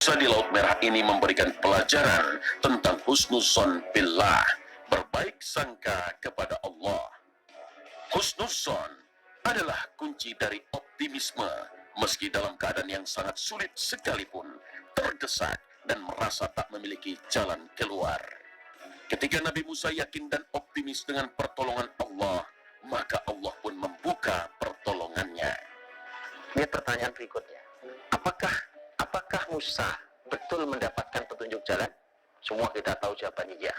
Kisah di Laut Merah ini memberikan pelajaran tentang husnuzon billah, berbaik sangka kepada Allah. Husnuzon adalah kunci dari optimisme, meski dalam keadaan yang sangat sulit sekalipun, terdesak dan merasa tak memiliki jalan keluar. Ketika Nabi Musa yakin dan optimis dengan pertolongan Allah, maka Allah pun membuka pertolongannya. Lihat pertanyaan berikutnya. Apakah Musa betul mendapatkan petunjuk jalan? Semua kita tahu jawabannya ya.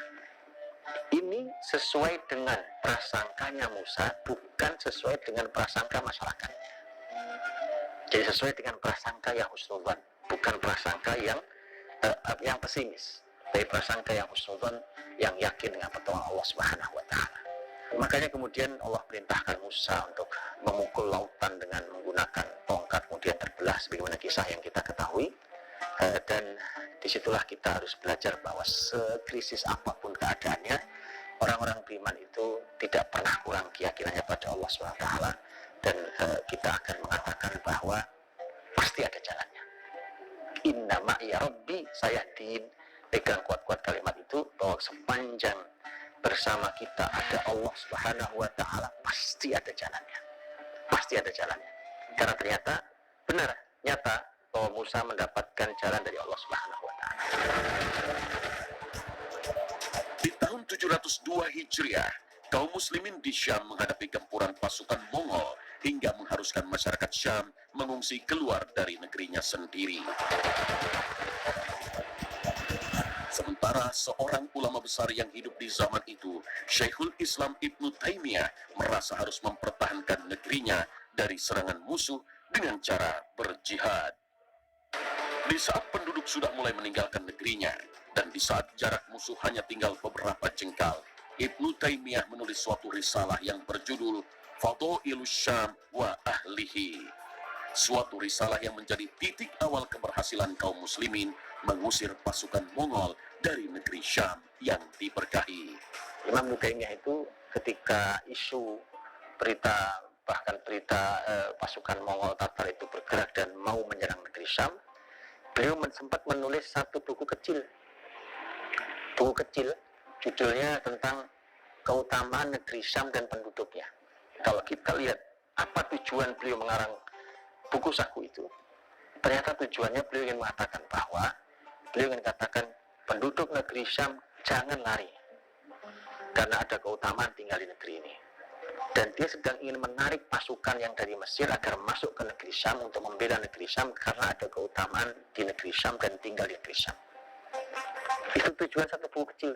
Ini sesuai dengan prasangkanya Musa, bukan sesuai dengan prasangka masyarakat. Jadi sesuai dengan prasangka yang husnudzon, bukan prasangka yang pesimis. Tapi prasangka yang husnudzon, yang yakin dengan pertolongan Allah Subhanahu wa taala. Makanya kemudian Allah perintahkan Musa untuk memukul lautan dengan menggunakan tongkat, kemudian terbelah sebagaimana kisah yang kita ketahui. Dan disitulah kita harus belajar bahwa sekrisis apapun keadaannya, orang-orang beriman itu tidak pernah kurang keyakinannya pada Allah SWT. Dan kita akan mengatakan bahwa pasti ada jalannya. Inna ma'iya rabbi sayahdin. Pegang kuat-kuat kalimat itu, bahwa sepanjang bersama kita ada Allah Subhanahu wa taala, pasti ada jalannya. Pasti ada jalannya. Karena ternyata benar, nyata bahwa Musa mendapatkan jalan dari Allah Subhanahu wa taala. Di tahun 702 Hijriah, kaum muslimin di Syam menghadapi gempuran pasukan Mongol hingga mengharuskan masyarakat Syam mengungsi keluar dari negerinya sendiri. Sementara seorang ulama besar yang hidup di zaman itu, Syekhul Islam Ibnu Taimiyah, merasa harus mempertahankan negerinya dari serangan musuh dengan cara berjihad. Di saat penduduk sudah mulai meninggalkan negerinya, dan di saat jarak musuh hanya tinggal beberapa jengkal, Ibnu Taimiyah menulis suatu risalah yang berjudul Fadailus Syam wa Ahlihi. Suatu risalah yang menjadi titik awal keberhasilan kaum muslimin mengusir pasukan Mongol dari negeri Syam yang diberkahi. Imam Ibnu Taimiyah itu ketika isu berita pasukan Mongol Tatar itu bergerak dan mau menyerang negeri Syam, beliau sempat menulis satu buku kecil, judulnya tentang keutamaan negeri Syam dan penduduknya. Kalau kita lihat apa tujuan beliau mengarang buku saku itu, ternyata tujuannya beliau ingin mengatakan bahwa beliau ingin katakan penduduk negeri Syam jangan lari, karena ada keutamaan tinggal di negeri ini. Dan dia sedang ingin menarik pasukan yang dari Mesir agar masuk ke negeri Syam untuk membela negeri Syam, karena ada keutamaan di negeri Syam dan tinggal di negeri Syam. Itu tujuan satu buku kecil.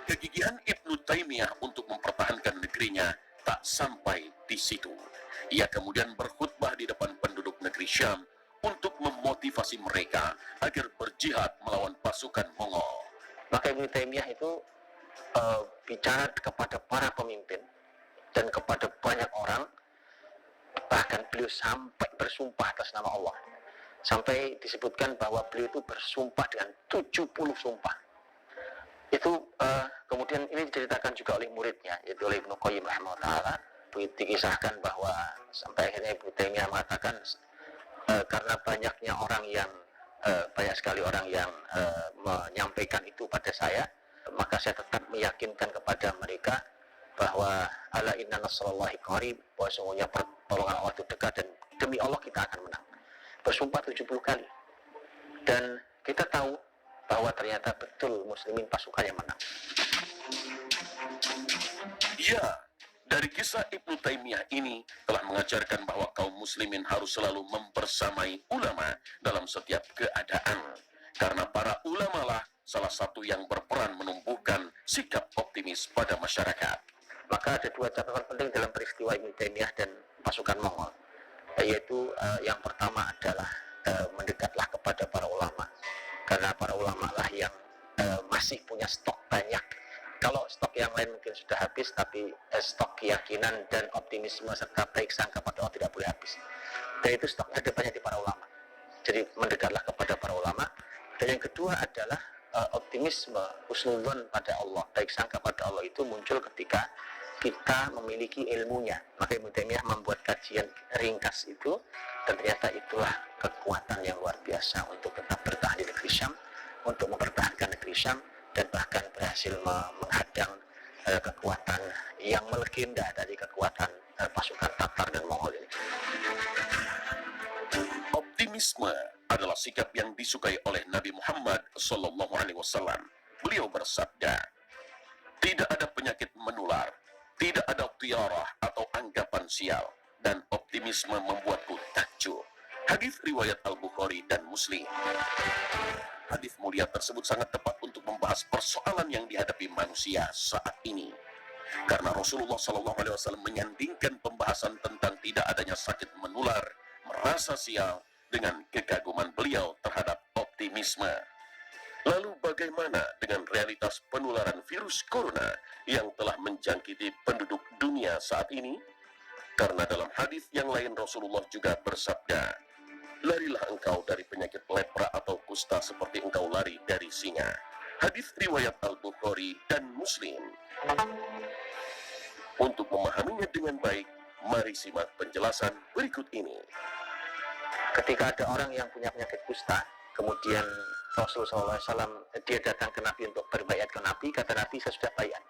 Kegigihan Ibnu Taimiyah untuk mempertahankan negerinya tak sampai di situ. Ia kemudian berkhutbah di depan penduduk negeri Syam untuk memotivasi mereka agar berjihad melawan pasukan Mongol. Maka Ibnu Taimiyah itu bicara kepada para pemimpin dan kepada banyak orang, bahkan beliau sampai bersumpah atas nama Allah. Sampai disebutkan bahwa beliau itu bersumpah dengan 70 sumpah. Itu kemudian ini diceritakan juga oleh muridnya, yaitu oleh Ibnu Qayyim rahimahullah. Dikisahkan bahwa sampai akhirnya Ibnu Taimiyah mengatakan, karena banyak sekali orang yang menyampaikan itu pada saya, maka saya tetap meyakinkan kepada mereka bahwa ala inna nasrallahi qarib, bahwa sungguhnya pertolongan Allah itu dekat dan demi Allah kita akan menang. Bersumpah 70 kali. Dan kita tahu bahwa ternyata betul muslimin pasukannya menang. Ya, dari kisah Ibnu Taimiyah ini telah mengajarkan bahwa kaum muslimin harus selalu membersamai ulama dalam setiap keadaan. Karena para ulama lah salah satu yang berperan menumbuhkan sikap optimis pada masyarakat. Maka ada dua catatan penting dalam peristiwa Ibnu Taimiyah dan pasukan Mongol, yaitu yang pertama adalah mendekatlah kepada para ulama, karena para ulama lah yang masih punya stok banyak. Kalau stok yang lain mungkin sudah habis, tapi stok keyakinan dan optimisme serta baik sangka pada Allah tidak boleh habis. Dan itu stoknya ada banyak di para ulama. Jadi mendekatlah kepada para ulama. Dan yang kedua adalah optimisme, husnudzon pada Allah, baik sangka pada Allah itu muncul ketika kita memiliki ilmunya. Maka Ibnu Taimiyah membuat kajian ringkas itu Dan ternyata itulah kekuatan yang luar biasa untuk tetap bertahan di negeri Syam, untuk mempertahankan negeri Syam, dan bahkan berhasil menghadang kekuatan yang melegenda dari kekuatan pasukan Tatar dan Mongol ini. Optimisme adalah sikap yang disukai oleh Nabi Muhammad SAW. Beliau bersabda, tidak ada penyakit menular, tidak ada tiarah atau anggapan sial, dan optimisme membuatku takjub. Hadis riwayat Al-Bukhari dan Muslim. Hadis mulia tersebut sangat tepat untuk membahas persoalan yang dihadapi manusia saat ini. Karena Rasulullah SAW menyandingkan pembahasan tentang tidak adanya sakit menular, merasa sial, dengan kekaguman beliau terhadap optimisme. Lalu bagaimana dengan realitas penularan virus corona yang telah menjangkiti penduduk dunia saat ini? Karena dalam hadis yang lain Rasulullah juga bersabda, larilah engkau dari penyakit lepra atau kusta seperti engkau lari dari singa. Hadis riwayat Al-Bukhari dan Muslim. Untuk memahaminya dengan baik, mari simak penjelasan berikut ini. Ketika ada orang yang punya penyakit kusta, kemudian Rasulullah SAW dia datang ke Nabi untuk berbaiat ke Nabi, kata Nabi, saya sudah baiat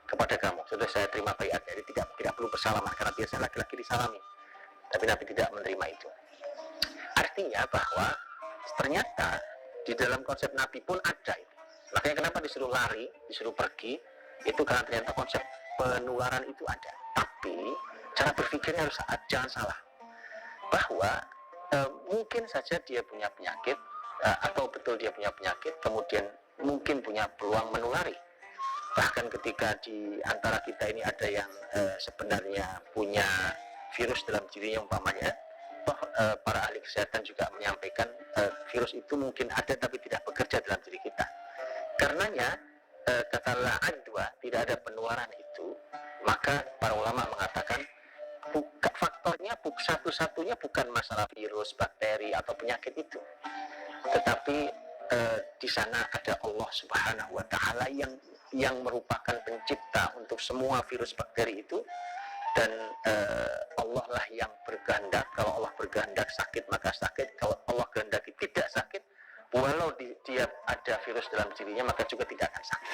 kepada kamu, sudah saya terima baiat, jadi tidak perlu bersalaman karena biasanya laki-laki disalami, tapi Nabi tidak menerima itu. Artinya bahwa ternyata di dalam konsep Nabi pun ada itu. Makanya kenapa disuruh lari, disuruh pergi, itu karena ternyata konsep penularan itu ada. Tapi cara berpikirnya harus jangan salah, bahwa mungkin saja dia punya penyakit, atau betul dia punya penyakit, kemudian mungkin punya peluang menulari. Bahkan ketika di antara kita ini ada yang sebenarnya punya virus dalam dirinya umpamanya, para ahli kesehatan juga menyampaikan virus itu mungkin ada tapi tidak bekerja dalam diri kita. Karenanya kata la adwa, tidak ada penularan itu, maka para ulama mengatakan faktornya satu-satunya bukan masalah virus, bakteri atau penyakit itu, tetapi di sana ada Allah Subhanahu wa Ta'ala yang merupakan pencipta untuk semua virus bakteri itu, dan Allah lah yang berkehendak. Kalau Allah berkehendak sakit maka sakit, kalau Allah kehendaki tidak sakit, walau dia ada virus dalam dirinya maka juga tidak akan sakit.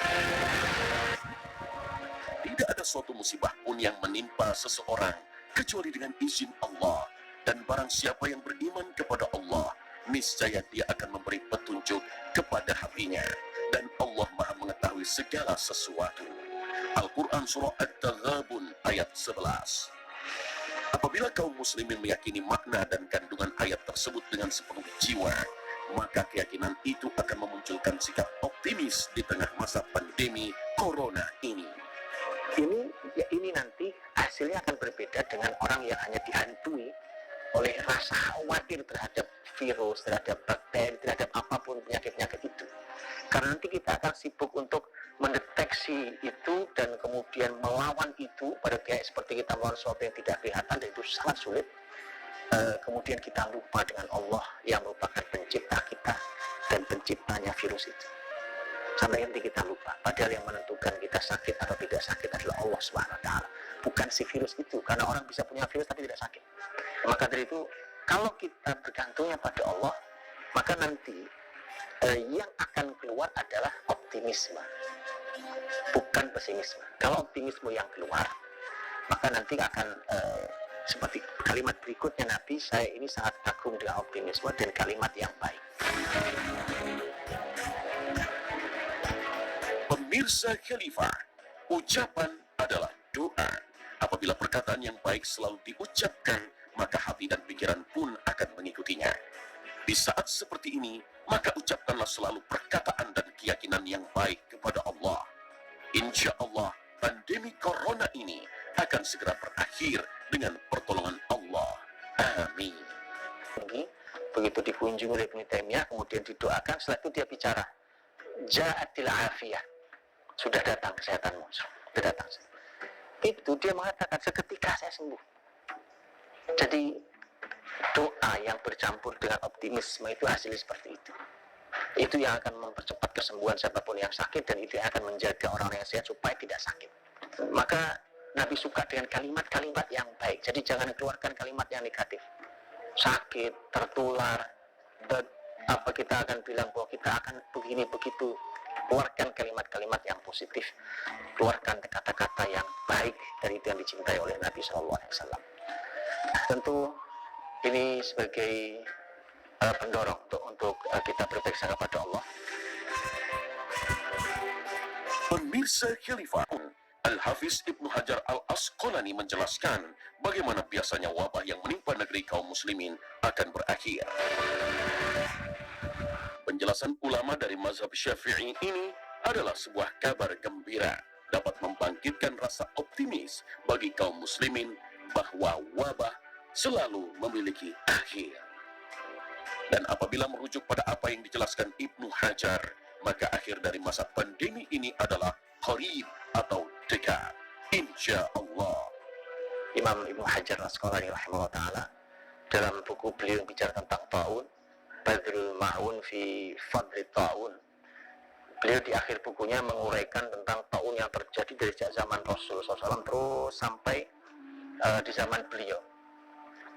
Tidak ada suatu musibah pun yang menimpa seseorang kecuali dengan izin Allah, dan barang siapa yang beriman kepada Allah, niscaya dia akan memberi petunjuk kepada hatinya, dan Allah Maha mengetahui segala sesuatu. Al-Quran Surah At-Taghabun ayat 11. Apabila kaum muslimin meyakini makna dan kandungan ayat tersebut dengan sepenuh jiwa, maka keyakinan itu akan memunculkan sikap optimis di tengah masa pandemi corona ini. Ini nanti hasilnya akan berbeda dengan orang yang hanya dihantui oleh rasa khawatir terhadap virus, terhadap bakteri, terhadap apapun penyakit-penyakit itu. Karena nanti kita akan sibuk untuk mendeteksi itu dan kemudian melawan itu, pada kayak seperti kita melawan sesuatu yang tidak kelihatan, dan itu sangat sulit. Kemudian kita lupa dengan Allah yang merupakan pencipta kita dan penciptanya virus itu. Sampai nanti kita lupa, padahal yang menentukan kita sakit atau tidak sakit adalah Allah Subhanahu wa Ta'ala, bukan si virus itu. Karena orang bisa punya virus tapi tidak sakit. Maka dari itu, kalau kita bergantungnya pada Allah, maka nanti yang akan keluar adalah optimisme, bukan pesimisme. Kalau optimisme yang keluar, maka nanti akan seperti kalimat berikutnya Nabi, saya ini sangat kagum dengan optimisme dan kalimat yang baik. Pemirsa Khalifah, ucapan adalah doa. Apabila perkataan yang baik selalu diucapkan, maka hati dan pikiran pun akan mengikutinya. Di saat seperti ini, maka ucapkanlah selalu perkataan dan keyakinan yang baik kepada Allah. Insya Allah, pandemi corona ini akan segera berakhir dengan pertolongan Allah. Amin. Begitu dikunjungi oleh Ibnu Taimiyah, kemudian didoakan, setelah itu dia bicara, ja'atil afiyah, sudah datang kesehatanmu, sudah datang. Itu dia mengatakan seketika saya sembuh. Jadi doa yang bercampur dengan optimisme itu hasilnya seperti itu. Itu yang akan mempercepat kesembuhan siapapun yang sakit, dan itu yang akan menjaga orang-orang yang sehat supaya tidak sakit. Maka Nabi suka dengan kalimat-kalimat yang baik. Jadi jangan keluarkan kalimat yang negatif. sakit, tertular, apa kita akan bilang bahwa kita akan begini begitu. Keluarkan kalimat-kalimat yang positif, keluarkan kata-kata yang baik dari itu yang dicintai oleh Nabi SAW. Tentu ini sebagai pendorong untuk kita berbaik sangka kepada Allah. Pemirsa Khalifah, Al-Hafiz Ibnu Hajar Al-Asqalani menjelaskan bagaimana biasanya wabah yang menimpa negeri kaum muslimin akan berakhir. Penjelasan ulama dari mazhab Syafi'i ini adalah sebuah kabar gembira, dapat membangkitkan rasa optimis bagi kaum muslimin bahwa wabah selalu memiliki akhir. Dan apabila merujuk pada apa yang dijelaskan Ibnu Hajar, maka akhir dari masa pandemi ini adalah qarib atau dekat, insya Allah. Imam Ibnu Hajar Al-Asqalani rahimahullah ta'ala dalam buku beliau yang bicara tentang ta'un, Badrul Ma'un fi Fadli Ta'un, beliau di akhir bukunya menguraikan tentang ta'un yang terjadi dari sejak zaman Rasul SAW terus sampai di zaman beliau.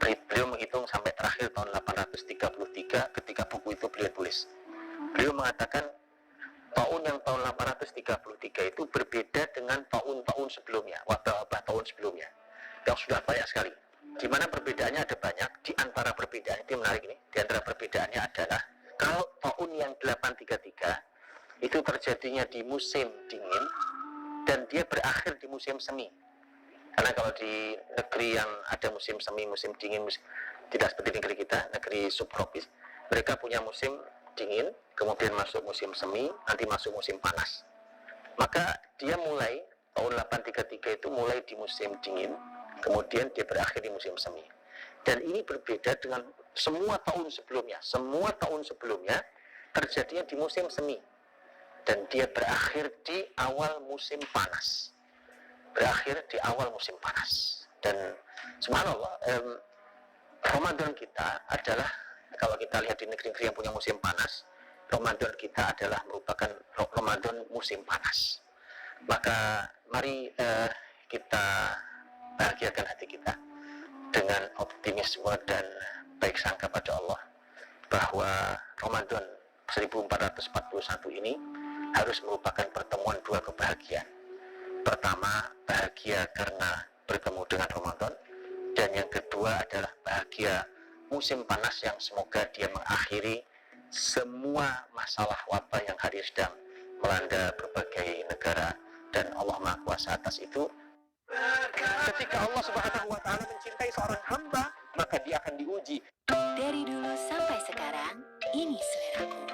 Beliau menghitung sampai terakhir tahun 833 ketika buku itu beliau tulis. Beliau mengatakan ta'un yang tahun 833 itu berbeda dengan tahun-tahun sebelumnya, wabah-wabah tahun sebelumnya yang sudah banyak sekali. Di mana perbedaannya ada banyak. Di antara perbedaan itu menarik ini. Di antara perbedaannya adalah kalau tahun yang 833 itu terjadinya di musim dingin dan dia berakhir di musim semi. Karena kalau di negeri yang ada musim semi, musim dingin, tidak seperti negeri kita, negeri subtropis, mereka punya musim dingin, kemudian masuk musim semi, nanti masuk musim panas. Maka dia mulai tahun 833 itu mulai di musim dingin, kemudian dia berakhir di musim semi. Dan ini berbeda dengan semua tahun sebelumnya. Semua tahun sebelumnya terjadinya di musim semi dan dia berakhir di awal musim panas. Berakhir di awal musim panas. Dan subhanallah, Ramadan kita adalah, kalau kita lihat di negeri-negeri yang punya musim panas, Ramadan kita adalah merupakan Ramadan musim panas. Maka mari kita bahagiakan hati kita dengan optimisme dan baik sangka pada Allah bahwa Ramadan 1441 ini harus merupakan pertemuan dua kebahagiaan. Pertama, bahagia karena bertemu dengan Ramadan, dan yang kedua adalah bahagia musim panas yang semoga dia mengakhiri semua masalah wabah yang hari sedang melanda berbagai negara, dan Allah Maha Kuasa atas itu. Ketika Allah Subhanahu wa taala mencintai seorang hamba, maka dia akan diuji. Dari dulu sampai sekarang, ini seleraku.